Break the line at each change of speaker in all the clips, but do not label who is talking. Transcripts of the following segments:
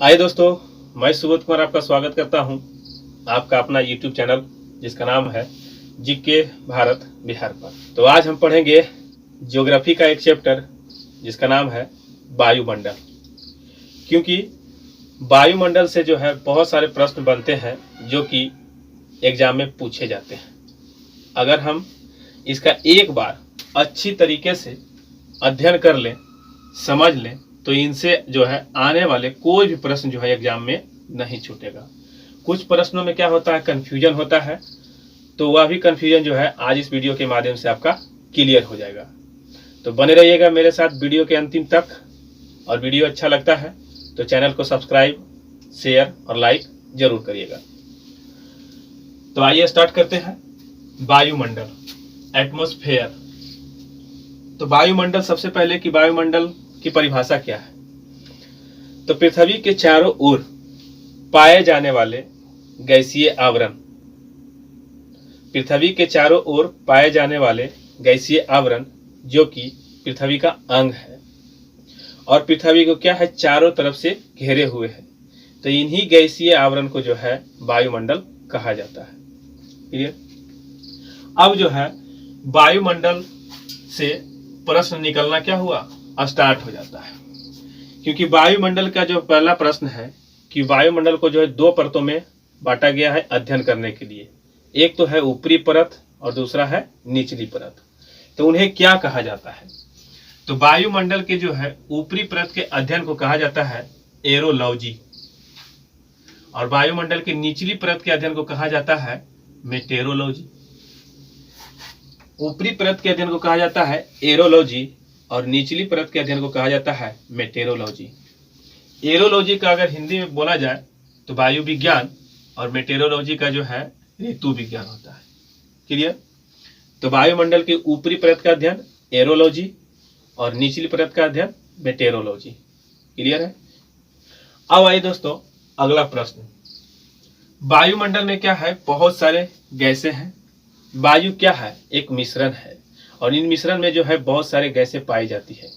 आइए दोस्तों, मैं सुबोध कुमार आपका स्वागत करता हूं आपका अपना YouTube चैनल जिसका नाम है जीके भारत बिहार पर। तो आज हम पढ़ेंगे ज्योग्राफी का एक चैप्टर जिसका नाम है वायुमंडल। क्योंकि वायुमंडल से जो है बहुत सारे प्रश्न बनते हैं जो कि एग्जाम में पूछे जाते हैं। अगर हम इसका एक बार अच्छी तरीके से अध्ययन कर लें, समझ लें, तो इनसे जो है आने वाले कोई भी प्रश्न जो है एग्जाम में नहीं छूटेगा। कुछ प्रश्नों में क्या होता है, कन्फ्यूजन होता है, तो वह भी कन्फ्यूजन जो है आज इस वीडियो के माध्यम से आपका क्लियर हो जाएगा। तो बने रहिएगा मेरे साथ वीडियो के अंतिम तक। और वीडियो अच्छा लगता है तो चैनल को सब्सक्राइब, शेयर और लाइक जरूर करिएगा। तो आइए स्टार्ट करते हैं। वायुमंडल, एटमॉस्फेयर। तो वायुमंडल, सबसे पहले कि वायुमंडल की परिभाषा क्या है। तो पृथ्वी के चारों ओर पाए जाने वाले गैसीय आवरण, पृथ्वी के चारों ओर पाए जाने वाले गैसीय आवरण जो कि पृथ्वी का अंग है और पृथ्वी को क्या है, चारों तरफ से घेरे हुए है। तो इन्हीं गैसीय आवरण को जो है वायुमंडल कहा जाता है। क्लियर। अब जो है वायुमंडल से प्रश्न निकलना क्या हुआ, स्टार्ट हो जाता है। क्योंकि वायुमंडल का जो पहला प्रश्न है कि वायुमंडल को जो है दो परतों में बांटा गया है अध्ययन करने के लिए। एक तो है ऊपरी परत और दूसरा है निचली परत। तो उन्हें क्या कहा जाता है। तो वायुमंडल के जो है ऊपरी परत के अध्ययन को कहा जाता है एरोलॉजी और वायुमंडल के निचली परत के अध्ययन को कहा जाता है मेटेरोलॉजी। ऊपरी परत के अध्ययन को कहा जाता है एरोलॉजी और निचली परत के अध्ययन को कहा जाता है मेटेरोलॉजी। एरोलॉजी का अगर हिंदी में बोला जाए तो वायु विज्ञान और मेटेरोलॉजी का जो है ऋतु विज्ञान होता है। क्लियर। तो वायुमंडल के ऊपरी परत का अध्ययन एरोलॉजी और निचली परत का अध्ययन मेटेरोलॉजी। क्लियर है। अब आइए दोस्तों अगला प्रश्न। वायुमंडल में क्या है, बहुत सारे गैसें हैं। वायु क्या है, एक मिश्रण है और इन मिश्रण में जो है बहुत सारे गैसें पाई जाती है,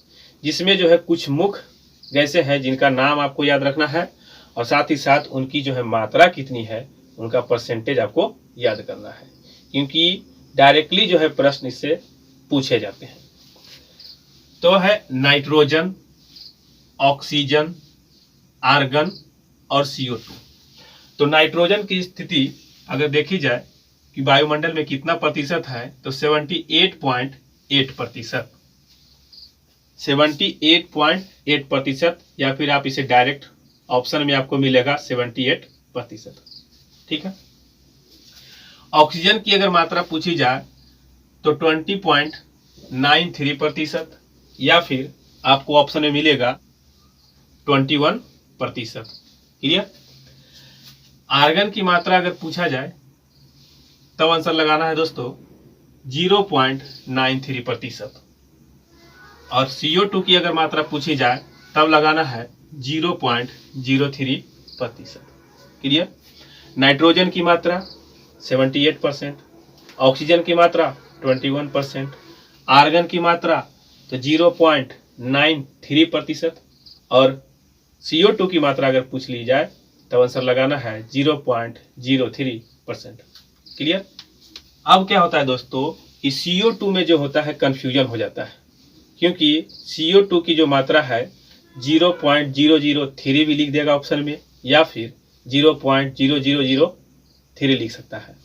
जिसमें जो है कुछ मुख्य गैसें हैं जिनका नाम आपको याद रखना है और साथ ही साथ उनकी जो है मात्रा कितनी है, उनका परसेंटेज आपको याद करना है। क्योंकि डायरेक्टली जो है प्रश्न इससे पूछे जाते हैं। तो है नाइट्रोजन, ऑक्सीजन, आर्गन और CO2। तो नाइट्रोजन की स्थिति अगर देखी जाए कि वायुमंडल में कितना प्रतिशत है, तो 78.8%। 78.8%, या फिर आप इसे डायरेक्ट ऑप्शन में आपको मिलेगा 78%। ठीक है। ऑक्सीजन की अगर मात्रा पूछी जाए तो 20.93%, या फिर आपको ऑप्शन में मिलेगा 21%। क्लियर। आर्गन की मात्रा अगर पूछा जाए तब आंसर लगाना है दोस्तों 0.93%, और CO2 की अगर मात्रा पूछी जाए तब लगाना है 0.03%। क्लियर। नाइट्रोजन की मात्रा 78%, ऑक्सीजन की मात्रा 21%, आर्गन की मात्रा तो 0.93%, और CO2 की मात्रा अगर पूछ ली जाए तब आंसर लगाना है 0.03%। क्लियर। अब क्या होता है दोस्तों कि CO2 में जो होता है कंफ्यूजन हो जाता है, क्योंकि CO2 की जो मात्रा है 0.003 भी लिख देगा ऑप्शन में, या फिर 0.0003 लिख सकता है।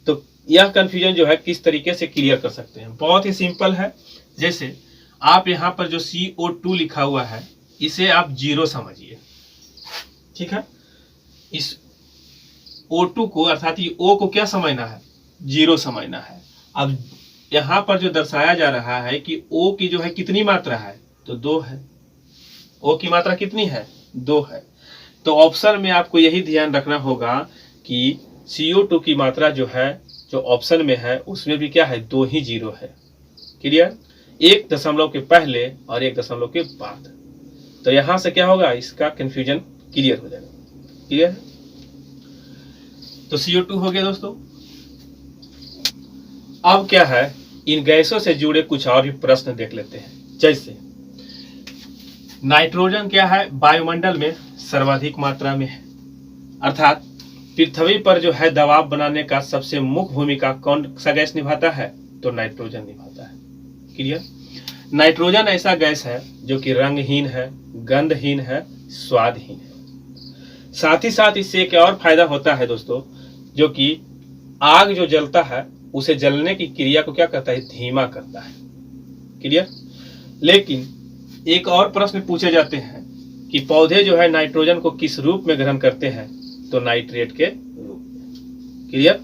तो यह कंफ्यूजन जो है किस तरीके से क्लियर कर सकते हैं, बहुत ही सिंपल है। जैसे आप यहाँ पर जो CO2 लिखा हुआ है इसे आप 0 समझिए। ठीक है। इस O2 को, अर्थात ये O को क्या समझना है, 0 समझना है। अब यहाँ पर जो दर्शाया जा रहा है कि O की जो है कितनी मात्रा है, तो 2 है। O की मात्रा कितनी है, 2 है। तो ऑप्शन में आपको यही ध्यान रखना होगा कि CO2 की मात्रा जो है, जो ऑप्शन में है उसमें भी क्या है, 2 ही 0 है। क्लियर। 1 दशमलव के पहले और 1 दशमलव के बाद। तो यहां से क्या होगा, इसका कंफ्यूजन क्लियर हो जाएगा। क्लियर। तो CO2 हो गया दोस्तों। अब क्या है, इन गैसों से जुड़े कुछ और भी प्रश्न देख लेते हैं। जैसे नाइट्रोजन क्या है, वायुमंडल में सर्वाधिक मात्रा में है। अर्थात पृथ्वी पर जो है दबाव बनाने का सबसे मुख्य भूमिका कौन सा गैस निभाता है? तो नाइट्रोजन निभाता है। क्लियर? नाइट्रोजन ऐसा गैस है जो कि रंगहीन है, गंधहीन है, स्वादहीन है। साथ ही साथ इससे एक और फायदा होता है दोस्तों, जो कि आग जो जलता है उसे जलने की क्रिया को क्या करता है? धीमा करता है। क्लियर? लेकिन एक और प्रश्न पूछे जाते हैं कि पौधे जो है नाइट्रोजन को किस रूप में ग्रहण करते हैं? तो नाइट्रेट के रूप में। क्लियर?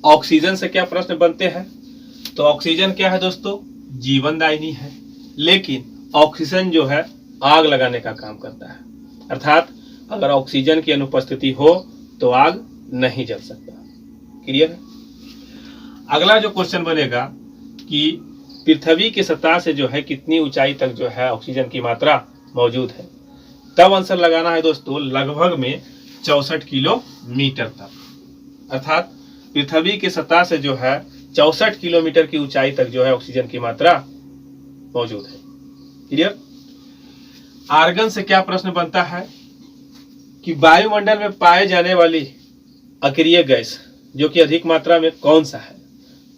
ऑक्सीजन से क्या प्रश्न बनते हैं? तो ऑक्सीजन क्या है दोस्तों? जीवनदायिनी है, लेकिन ऑक्सीजन जो है आग लगाने का काम करता है। अर्थात अगर ऑक्सीजन की अनुपस्थिति हो तो आग नहीं जल सकता। क्लियर है? अगला जो क्वेश्चन बनेगा कि पृथ्वी की सतह से जो है कितनी ऊंचाई तक जो है ऑक्सीजन की मात्रा मौजूद है? तब आंसर लगाना है दोस्तों लगभग में 64 किलोमीटर तक। अर्थात पृथ्वी की सतह से जो है 64 किलोमीटर की ऊंचाई तक जो है ऑक्सीजन की मात्रा मौजूद है। क्लियर? आर्गन से क्या प्रश्न बनता है कि वायुमंडल में पाए जाने वाली अक्रिय गैस जो कि अधिक मात्रा में कौन सा है?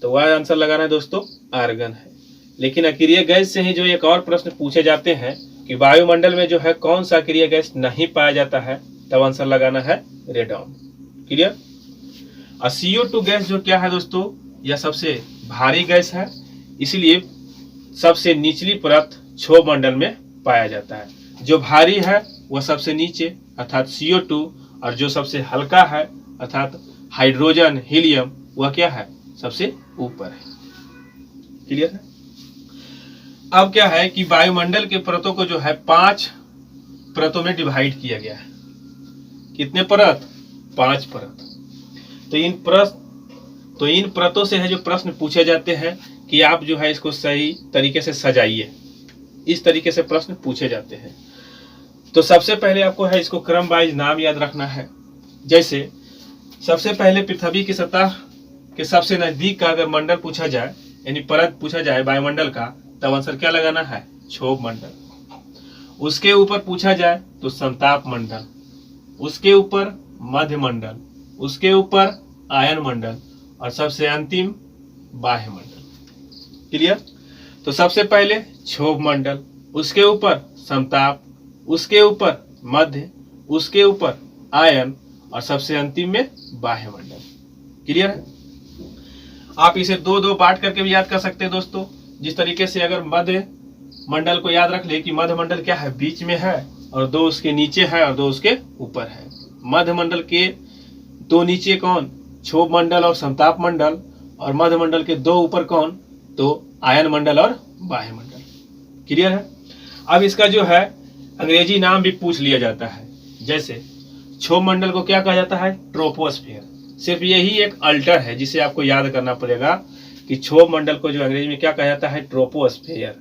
तो वह आंसर लगाना है दोस्तों आर्गन है। लेकिन अक्रिय गैस से ही जो एक और प्रश्न पूछे जाते हैं कि वायुमंडल में जो है कौन सा अक्रिय गैस नहीं पाया जाता है? तब आंसर लगाना है रेडॉन। क्लियर? और CO2 गैस जो क्या है दोस्तों? यह सबसे भारी गैस है, इसलिए सबसे निचली परत क्षोभ मंडल में पाया जाता है। जो भारी है वह सबसे नीचे अर्थात CO2, और जो सबसे हल्का है अर्थात हाइड्रोजन हीलियम वह क्या है? सबसे ऊपर है। क्लियर है? अब क्या है कि वायुमंडल के परतों को जो है 5 परतों में डिवाइड किया गया है। कितने परत? 5 परत। तो इन परतों से है जो प्रश्न पूछे जाते हैं कि आप जो है इसको सही तरीके से सजाइए। इस तरीके से प्रश्न पूछे जाते हैं। तो सबसे पहले आपको है इसको क्रम वाइज नाम याद रखना है। जैसे सबसे पहले पृथ्वी की सतह के सबसे नजदीक का अगर मंडल पूछा जाए, यानी परत पूछा जाए वायुमंडल का, तब आंसर क्या लगाना है? क्षोभ मंडल। उसके ऊपर पूछा जाए तो संताप मंडल, उसके ऊपर मध्य मंडल, उसके ऊपर आयन मंडल, और सबसे अंतिम बाह्य मंडल। क्लियर? तो सबसे पहले क्षोभ मंडल, उसके ऊपर समताप, उसके ऊपर मध्य, उसके ऊपर आयन, और सबसे अंतिम में बाह्य मंडल। क्लियर है? आप इसे दो दो बांट करके भी याद कर सकते हैं दोस्तों। जिस तरीके से अगर मध्य मंडल को याद रख ले कि मध्य मंडल क्या है? बीच में है, और 2 उसके नीचे है और 2 उसके ऊपर है। मध्य मंडल के 2 नीचे कौन? क्षोभ मंडल और संताप मंडल, और मध्य मंडल के 2 ऊपर कौन? तो आयन मंडल और बाह्य मंडल। क्लियर है? अब इसका जो है अंग्रेजी नाम भी पूछ लिया जाता है। जैसे क्षोभ मंडल को क्या कहा जाता है? ट्रोपोस्फीयर। सिर्फ यही एक अल्टर है जिसे आपको याद करना पड़ेगा कि क्षोभ मंडल को जो अंग्रेजी में क्या कहा जाता है? ट्रोपोस्फीयर।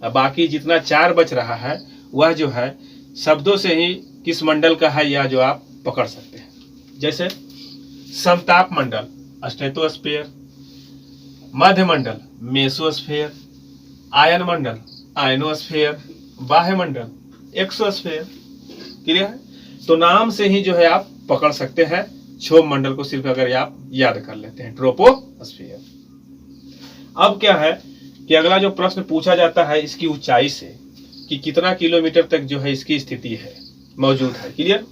अब बाकी जितना 4 बच रहा है वह जो है शब्दों से ही किस मंडल का है यह जो आप पकड़ सकते हैं। जैसे समताप मंडल स्ट्रेटोस्फीयर, मध्य मंडल मेसोस्फीयर, आयन मंडल आयनोस्फीयर, बाह्य मंडल एक्सोस्फीयर। क्लियर है? तो नाम से ही जो है आप पकड़ सकते हैं क्षोभ मंडल को, सिर्फ अगर आप याद कर लेते हैं ट्रोपोस्फीयर। अब क्या है कि अगला जो प्रश्न पूछा जाता है इसकी ऊंचाई से कि कितना किलोमीटर तक जो है इसकी स्थिति है मौजूद है। क्लियर?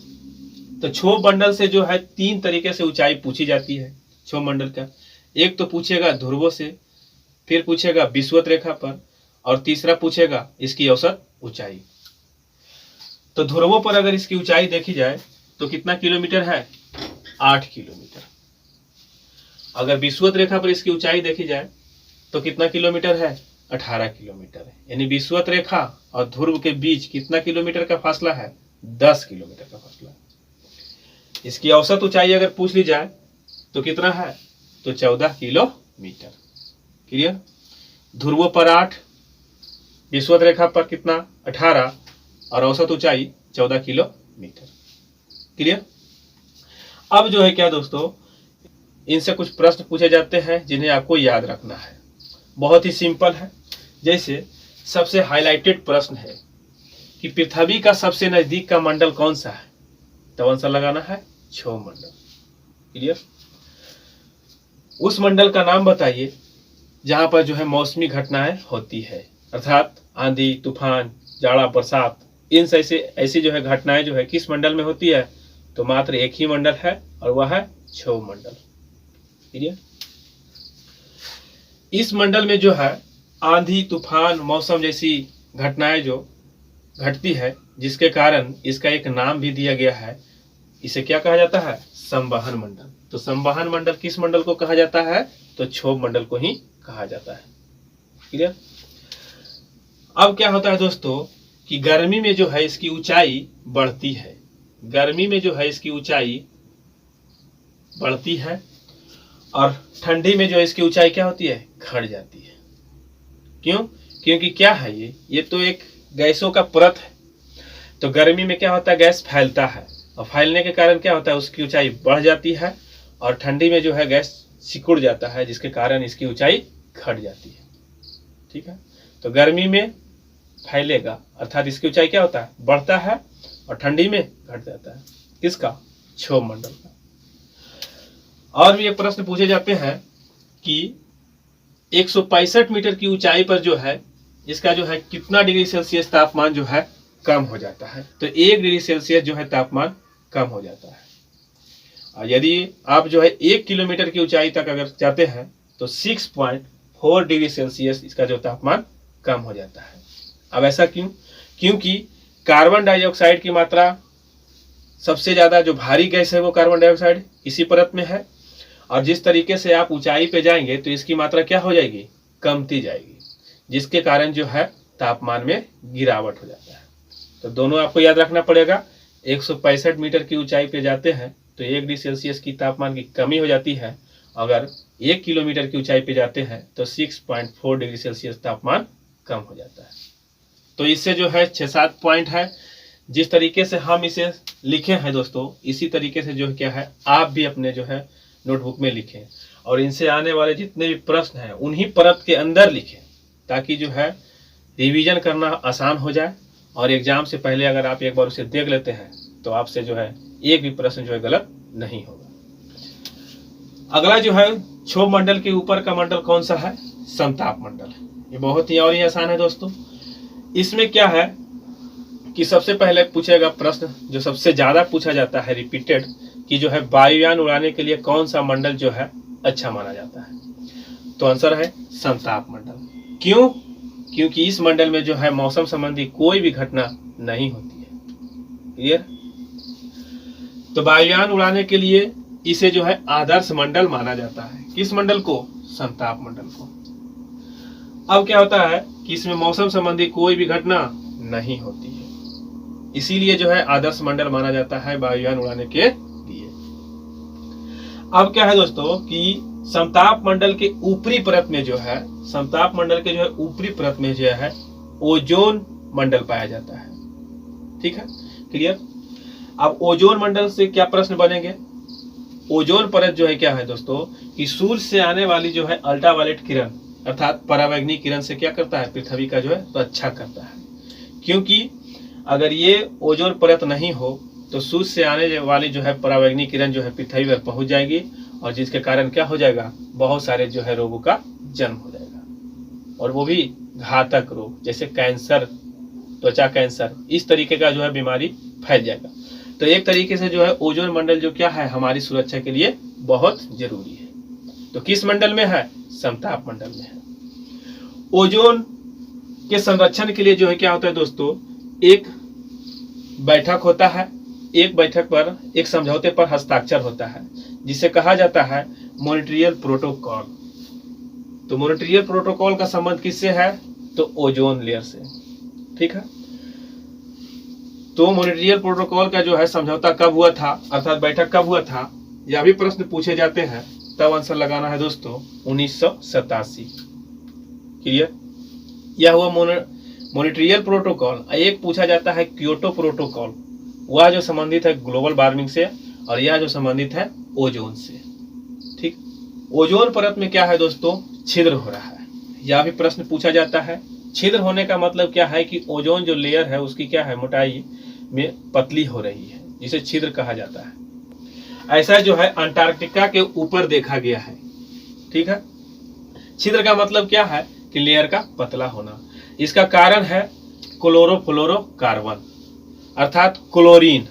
तो क्षोभ मंडल से जो है 3 तरीके से ऊंचाई पूछी जाती है क्षोभ मंडल का। एक तो पूछेगा ध्रुवों से, फिर पूछेगा विषुवत रेखा पर, और तीसरा पूछेगा इसकी औसत ऊंचाई। तो ध्रुवों पर अगर इसकी ऊंचाई देखी जाए तो कितना किलोमीटर है? 8 किलोमीटर। अगर विषुवत रेखा पर इसकी ऊंचाई देखी जाए तो कितना किलोमीटर है? 18 किलोमीटर है। यानी विषुवत रेखा और ध्रुव के बीच कितना किलोमीटर का फासला है? 10 किलोमीटर का फासला है। इसकी औसत ऊंचाई अगर पूछ ली जाए तो कितना है? तो 14 किलोमीटर। क्लियर? ध्रुवों पर 8, विषुवत रेखा पर कितना? 18, और औसत ऊंचाई 14 किलोमीटर। क्लियर? अब जो है क्या दोस्तों, इनसे कुछ प्रश्न पूछे जाते हैं जिन्हें आपको याद रखना है। बहुत ही सिंपल है। जैसे सबसे हाईलाइटेड प्रश्न है कि पृथ्वी का सबसे नजदीक का मंडल कौन सा है, तो आंसर लगाना है क्षोभ मंडल। क्लियर। उस मंडल का नाम बताइए जहां पर जो है मौसमी घटनाएं होती है, अर्थात आंधी, तूफान, जाड़ा, बरसात, इन ऐसी जो है घटनाएं जो है किस मंडल में होती है, तो मात्र एक ही मंडल है और वह है क्षोभ मंडल। क्लियर। इस मंडल में जो है आंधी, तूफान, मौसम जैसी घटनाएं जो घटती है, जिसके कारण इसका एक नाम भी दिया गया है, इसे क्या कहा जाता है, संवहन मंडल। तो संवहन मंडल किस मंडल को कहा जाता है, तो क्षोभ मंडल को ही कहा जाता है। क्लियर। अब क्या होता है दोस्तों कि गर्मी में जो है इसकी ऊंचाई बढ़ती है, गर्मी में जो है इसकी ऊंचाई बढ़ती है, और ठंडी में जो है इसकी ऊंचाई क्या होती है, घट जाती है। क्यों? क्योंकि क्या है ये तो एक गैसों का परत है। तो गर्मी में क्या होता है, गैस फैलता है, और फैलने के कारण क्या होता है, उसकी ऊंचाई बढ़ जाती है, और ठंडी में जो है गैस सिकुड़ जाता है, जिसके कारण इसकी ऊंचाई घट जाती है। ठीक है। तो गर्मी में फैलेगा अर्थात इसकी ऊंचाई क्या होता है, बढ़ता है, और ठंडी में घट जाता है। किसका? क्षोभ मंडल का। और भी एक प्रश्न पूछे जाते हैं कि 165 मीटर की ऊंचाई पर जो है इसका जो है कितना डिग्री सेल्सियस तापमान जो है कम हो जाता है, तो 1 डिग्री सेल्सियस जो है तापमान कम हो जाता है। और यदि आप जो है 1 किलोमीटर की ऊंचाई तक अगर जाते हैं तो 6.4 डिग्री सेल्सियस इसका जो तापमान कम हो जाता है। अब ऐसा क्यों? क्योंकि कार्बन डाइऑक्साइड की मात्रा सबसे ज्यादा, जो भारी गैस है वो कार्बन डाइऑक्साइड इसी परत में है, और जिस तरीके से आप ऊंचाई पे जाएंगे तो इसकी मात्रा क्या हो जाएगी, कमती जाएगी, जिसके कारण जो है तापमान में गिरावट हो जाता है। तो दोनों आपको याद रखना पड़ेगा। 165 मीटर की ऊंचाई पे जाते हैं तो 1 डिग्री सेल्सियस की तापमान की कमी हो जाती है, अगर 1 किलोमीटर की ऊंचाई पे जाते हैं तो 6.4 डिग्री सेल्सियस तापमान कम हो जाता है। तो इससे जो है 6-7 पॉइंट है। जिस तरीके से हम इसे लिखे हैं दोस्तों, इसी तरीके से जो है क्या है, आप भी अपने जो है नोटबुक में लिखें, और इनसे आने वाले जितने भी प्रश्न हैं उन्हीं परत के अंदर लिखें, ताकि जो है रिवीजन करना आसान हो जाए, और एग्जाम से पहले अगर आप एक बार उसे देख लेते हैं तो आपसे जो है एक भी प्रश्न जो है गलत नहीं होगा। अगला जो है क्षोभ मंडल के ऊपर का मंडल कौन सा है, समताप मंडल। ये बहुत ही और ही आसान है दोस्तों। इसमें क्या है कि सबसे पहले पूछेगा प्रश्न जो सबसे ज्यादा पूछा जाता है रिपीटेड, कि जो है वायुयान उड़ाने के लिए कौन सा मंडल जो है अच्छा माना जाता है, तो आंसर है समताप मंडल। क्यों? क्योंकि इस मंडल में जो है मौसम संबंधी कोई भी घटना नहीं होती है। क्लियर। तो वायुयान उड़ाने के लिए इसे जो है आदर्श मंडल माना जाता है। किस मंडल को? समताप मंडल को। अब क्या होता है कि इसमें मौसम संबंधी कोई भी घटना नहीं होती है, इसीलिए जो है आदर्श मंडल माना जाता है वायुयान उड़ाने के लिए। अब क्या है दोस्तों कि समताप मंडल के ऊपरी परत में जो है, समताप मंडल के जो है ऊपरी परत में जो है ओजोन मंडल पाया जाता है। ठीक है। क्लियर। अब ओजोन मंडल से क्या प्रश्न बनेंगे? ओजोन परत जो है क्या है दोस्तों कि सूर्य से आने वाली जो है अल्ट्रावायलेट किरण अर्थात परावैंगनी किरण से क्या करता है, पृथ्वी का जो है तो अच्छा करता है। क्योंकि अगर ये ओजोन परत नहीं हो तो सूर्य से आने वाली जो है परावैंगनी किरण जो है पृथ्वी पर पहुंच जाएगी, और जिसके कारण क्या हो जाएगा, बहुत सारे जो है रोगों का जन्म हो जाएगा, और वो भी घातक रोग जैसे कैंसर, त्वचा कैंसर, इस तरीके का जो है बीमारी फैल जाएगा। तो एक तरीके से जो है ओजोन मंडल जो क्या है हमारी सुरक्षा के लिए बहुत जरूरी है। तो किस मंडल में है? समताप मंडल में है। ओजोन के संरक्षण के लिए जो है क्या होता है दोस्तों, एक बैठक होता है, एक बैठक पर एक समझौते पर हस्ताक्षर होता है, जिसे कहा जाता है मॉन्ट्रियल प्रोटोकॉल। तो मॉन्ट्रियल प्रोटोकॉल का संबंध किससे है? तो ओजोन लेयर से। ठीक है। तो मॉन्ट्रियल प्रोटोकॉल का जो है समझौता कब हुआ था, अर्थात बैठक कब हुआ था, यह भी प्रश्न पूछे जाते हैं, तब आंसर लगाना है दोस्तों 1987। क्लियर। यह हुआ मॉन्ट्रियल प्रोटोकॉल। एक पूछा जाता है क्योटो प्रोटोकॉल, वह जो संबंधित है ग्लोबल वार्मिंग से, और यह जो संबंधित है ओजोन से। ठीक। ओजोन परत में क्या है दोस्तों, छिद्र हो रहा है, यह भी प्रश्न पूछा जाता है। छिद्र होने का मतलब क्या है कि ओजोन जो लेयर है उसकी क्या है, मोटाई में पतली हो रही है, जिसे छिद्र कहा जाता है। ऐसा जो है अंटार्कटिका के ऊपर देखा गया है। ठीक है, छिद्र का मतलब क्या है कि लेयर का पतला होना। इसका कारण है क्लोरोफ्लोरोकार्बन अर्थात क्लोरीन,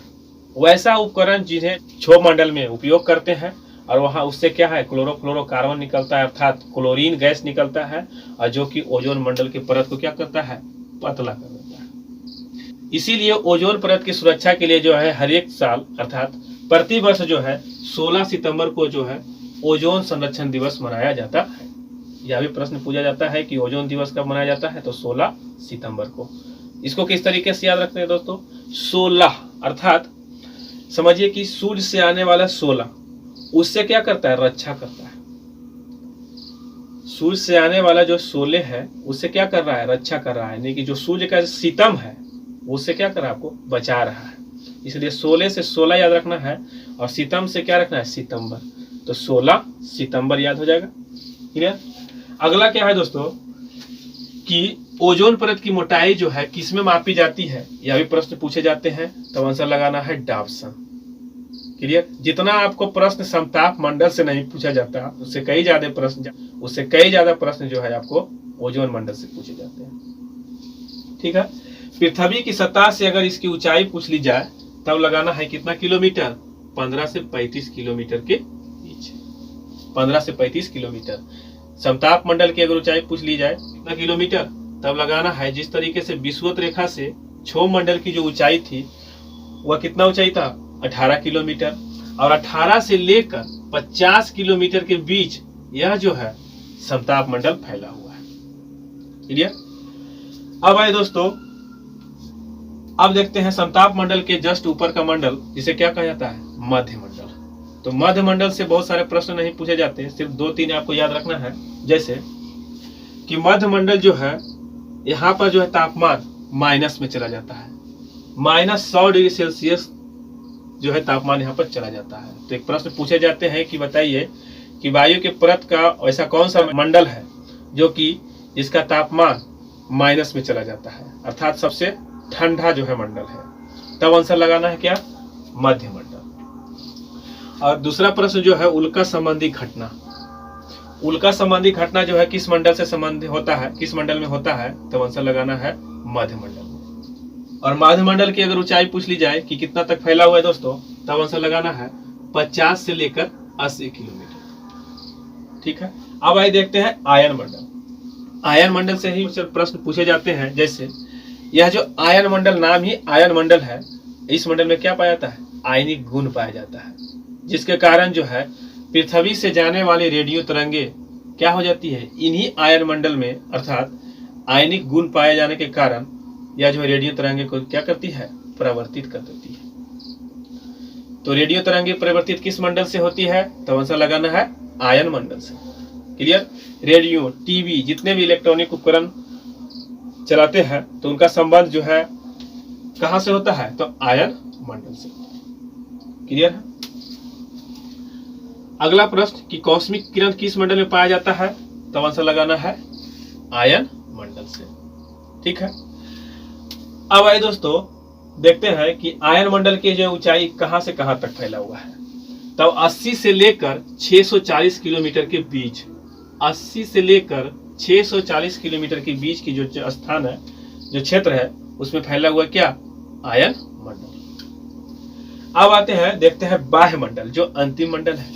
वैसा उपकरण जिन्हें क्षोभ मंडल में उपयोग करते हैं, और वहां उससे क्या है क्लोरोफ्लोरोकार्बन निकलता है अर्थात क्लोरीन गैस निकलता है, और जो कि ओजोन मंडल की परत को क्या करता है, पतला कर देता है। इसीलिए ओजोन परत की सुरक्षा के लिए जो है हर एक साल अर्थात प्रति वर्ष जो है 16 सितंबर को जो है ओजोन संरक्षण दिवस मनाया जाता है। यह भी प्रश्न पूछा जाता है कि ओजोन दिवस कब मनाया जाता है, तो 16 सितंबर को। इसको किस तरीके से याद रखते हैं दोस्तों, 16 अर्थात समझिए कि सूर्य से आने वाला 16 उससे क्या करता है, रक्षा करता है। सूर्य से आने वाला जो 16 है उससे क्या कर रहा है, रक्षा कर रहा है, यानी कि जो सूर्य का सितम है उससे क्या कर रहा है, आपको बचा रहा है। इसलिए 16 से 16 याद रखना है, और सितम से क्या रखना है, सितंबर, तो 16 सितंबर याद हो जाएगा। क्लियर। अगला क्या है दोस्तों कि ओजोन परत की मोटाई जो है किसमें मापी जाती है, यह भी प्रश्न पूछे जाते हैं, तो आंसर लगाना है डॉप्सन। क्लियर। जितना आपको प्रश्न समताप मंडल से नहीं पूछा जाता, उससे कई ज्यादा प्रश्न जो है आपको ओजोन मंडल से पूछे जाते हैं। ठीक है। पृथ्वी की सतह से अगर इसकी ऊंचाई पूछ ली जाए तब लगाना है कितना किलोमीटर, 15 से 35 किलोमीटर के बीच, 15 से 35 किलोमीटर। समताप मंडल की अगर ऊंचाई पूछ ली जाए कितना किलोमीटर, तब लगाना है जिस तरीके से विषुवत रेखा से क्षोभ मंडल की जो ऊंचाई थी वह कितना ऊंचाई था, 18 किलोमीटर, और 18 से लेकर 50 किलोमीटर के बीच यह जो है समताप मंडल फैला हुआ है। क्लियर। अब आए दोस्तों, अब देखते हैं समताप मंडल के जस्ट ऊपर का मंडल जिसे क्या कहा जाता है, मध्य मंडल। तो मध्य मंडल से बहुत सारे प्रश्न नहीं पूछे जाते, सिर्फ 2-3 आपको याद रखना है। जैसे कि मध्य मंडल जो है यहाँ पर जो है तापमान माइनस में चला जाता है, -100 डिग्री सेल्सियस जो है तापमान यहाँ पर चला जाता है। तो एक प्रश्न पूछे जाते हैं कि बताइए कि वायु के परत का ऐसा कौन सा मंडल है जो कि जिसका तापमान माइनस में चला जाता है, अर्थात सबसे ठंडा जो है मंडल है। तब आंसर लगाना है क्या, मध्य मंडल। और दूसरा प्रश्न जो है उल्का संबंधी घटना, उल्का संबंधी घटना जो है किस मंडल से संबंधित होता है, किस मंडल में होता है, तब आंसर लगाना है मध्य मंडल में। और मध्य मंडल की अगर ऊंचाई पूछ ली जाए कि कितना तक फैला हुआ है दोस्तों, तब आंसर लगाना है 50 से लेकर 80 किलोमीटर। ठीक है। अब आइए देखते हैं आयन मंडल। आयन मंडल से ही प्रश्न पूछे जाते हैं। जैसे यह जो आयन मंडल, नाम ही आयन मंडल है, इस मंडल में क्या पाया जाता है, आयनिक गुण पाया जाता है, जिसके कारण जो है पृथ्वी से जाने वाली रेडियो तरंगे क्या हो जाती है, इन्हीं आयन मंडल में अर्थात आयनिक गुण पाए जाने के कारण यह जो रेडियो तरंगे को क्या करती है, परिवर्तित कर देती है। तो रेडियो तरंगे परिवर्तित किस मंडल से होती है, तो आंसर लगाना है आयन मंडल से। क्लियर। रेडियो, टीवी, जितने भी इलेक्ट्रॉनिक उपकरण चलाते हैं तो उनका संबंध जो है कहां से होता है, तो आयन मंडल से। क्लियर है। अगला प्रश्न कि कॉस्मिक किरण किस मंडल में पाया जाता है, तो आंसर लगाना है आयन मंडल से। ठीक है। अब आइए दोस्तों देखते हैं कि आयन मंडल की जो ऊंचाई कहां से कहां तक फैला हुआ है। तो 80 से लेकर 640 किलोमीटर के बीच, 80 से लेकर 640 किलोमीटर के बीच की जो स्थान है, जो क्षेत्र है, उसमें फैला हुआ क्या, आयन मंडल। अब आते हैं देखते हैं बाह्य मंडल, जो अंतिम मंडल है।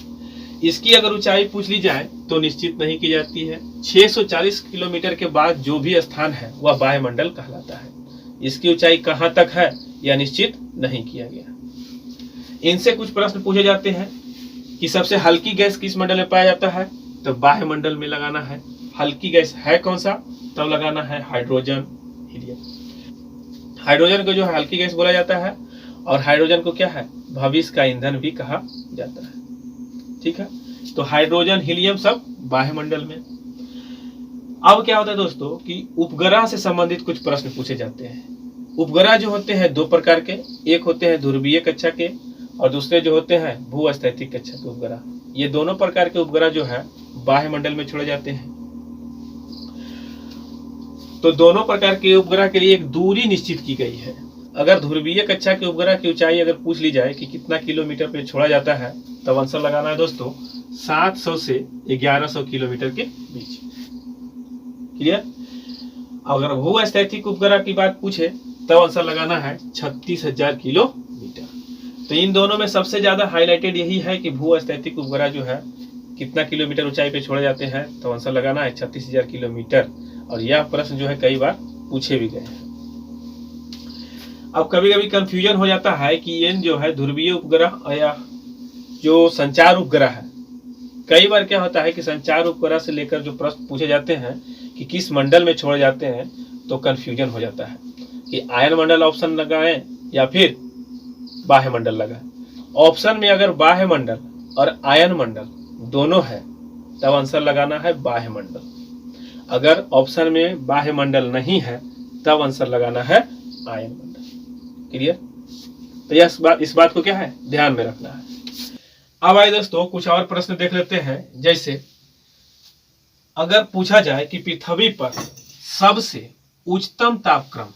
इसकी अगर ऊंचाई पूछ ली जाए तो निश्चित नहीं की जाती है। 640 किलोमीटर के बाद जो भी स्थान है वह बाह्य मंडल कहलाता है। इसकी ऊंचाई कहां तक है यह निश्चित नहीं किया गया। इनसे कुछ प्रश्न पूछे जाते हैं कि सबसे हल्की गैस किस मंडल में पाया जाता है, तो बाह्य मंडल में लगाना है। हल्की गैस है कौन सा, तब लगाना है हाइड्रोजन, हीलियम। हाइड्रोजन को जो है हल्की गैस बोला जाता है, और हाइड्रोजन को क्या है, भविष्य का ईंधन भी कहा जाता है। ठीक है। तो हाइड्रोजन, हीलियम सब बाह्य मंडल में। अब क्या होता है दोस्तों कि उपग्रह से संबंधित कुछ प्रश्न पूछे जाते हैं। उपग्रह जो होते हैं 2 प्रकार के, एक होते हैं ध्रुवीय कक्षा के और दूसरे जो होते हैं भूस्थैतिक कक्षा के उपग्रह। ये दोनों प्रकार के उपग्रह जो है बाह्य मंडल में छोड़े जाते हैं। तो दोनों प्रकार के उपग्रह के लिए एक दूरी निश्चित की गई है। अगर ध्रुवीय कक्षा के उपग्रह की ऊंचाई अगर पूछ ली जाए कि कितना किलोमीटर पे छोड़ा जाता है, तब आंसर लगाना है दोस्तों 700 से 1100 किलोमीटर के बीच। क्लियर? अगर भूस्थैतिक उपग्रह की बात पूछे तब आंसर लगाना है 36,000 किलोमीटर। तो इन दोनों में सबसे ज्यादा हाईलाइटेड यही है कि भूस्थैतिक उपग्रह जो है कितना किलोमीटर ऊंचाई पे छोड़े जाते हैं, तो आंसर लगाना है 36,000 किलोमीटर। और यह प्रश्न जो है कई बार पूछे भी गए हैं। अब कभी कभी कंफ्यूजन हो जाता है कि ये जो है ध्रुवीय उपग्रह या जो संचार उपग्रह है, कई बार क्या होता है कि संचार उपग्रह से लेकर जो प्रश्न पूछे जाते हैं कि किस मंडल में छोड़े जाते हैं, तो कंफ्यूजन हो जाता है कि आयन मंडल ऑप्शन लगाएं या फिर बाह्य मंडल लगाएं। ऑप्शन में अगर बाह्य मंडल और आयन मंडल दोनों है तब आंसर लगाना है बाह्य मंडल। अगर ऑप्शन में बाह्य मंडल नहीं है तब आंसर लगाना है आयन मंडल। क्लियर? तो इस बात को क्या है ध्यान में रखना है। अब आइए दोस्तों कुछ और प्रश्न देख लेते हैं। जैसे अगर पूछा जाए कि पृथ्वी पर सबसे उच्चतम तापक्रम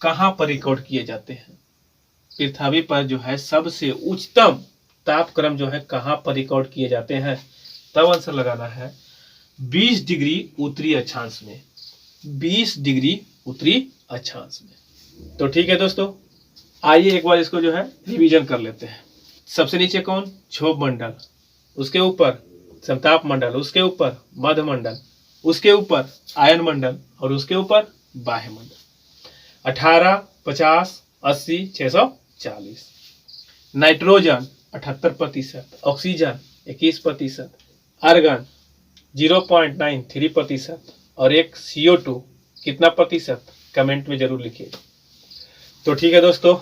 कहां पर रिकॉर्ड किए जाते हैं, पृथ्वी पर जो है सबसे उच्चतम तापक्रम जो है कहां पर रिकॉर्ड किए जाते हैं, तब आंसर लगाना है 20 डिग्री उत्तरी अक्षांश में। 20 डिग्री उत्तरी अक्षांश में। तो ठीक है दोस्तों, आइए एक बार इसको जो है रिवीजन कर लेते हैं। सबसे नीचे कौन? क्षोभ मंडल, उसके ऊपर समताप मंडल, उसके ऊपर मध्य मंडल, उसके ऊपर आयन मंडल और उसके ऊपर बाह्य मंडल। 18, 50, 80, 640। नाइट्रोजन 78%, ऑक्सीजन 21%, आर्गन 0.93% और एक CO2 कितना प्रतिशत, कमेंट में जरूर लिखिए। तो ठीक है दोस्तों,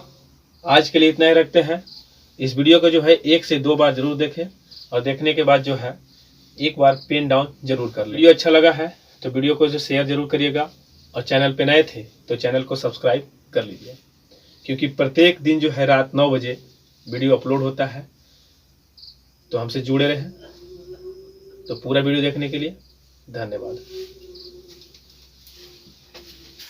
आज के लिए इतना ही रखते हैं। इस वीडियो को जो है 1 से 2 बार जरूर देखें और देखने के बाद जो है एक बार पेन डाउन जरूर कर लें। वीडियो अच्छा लगा है तो वीडियो को जो शेयर जरूर करिएगा और चैनल पे नए थे तो चैनल को सब्सक्राइब कर लीजिए, क्योंकि प्रत्येक दिन जो है रात 9 बजे वीडियो अपलोड होता है। तो हमसे जुड़े रहें। तो पूरा वीडियो देखने के लिए धन्यवाद।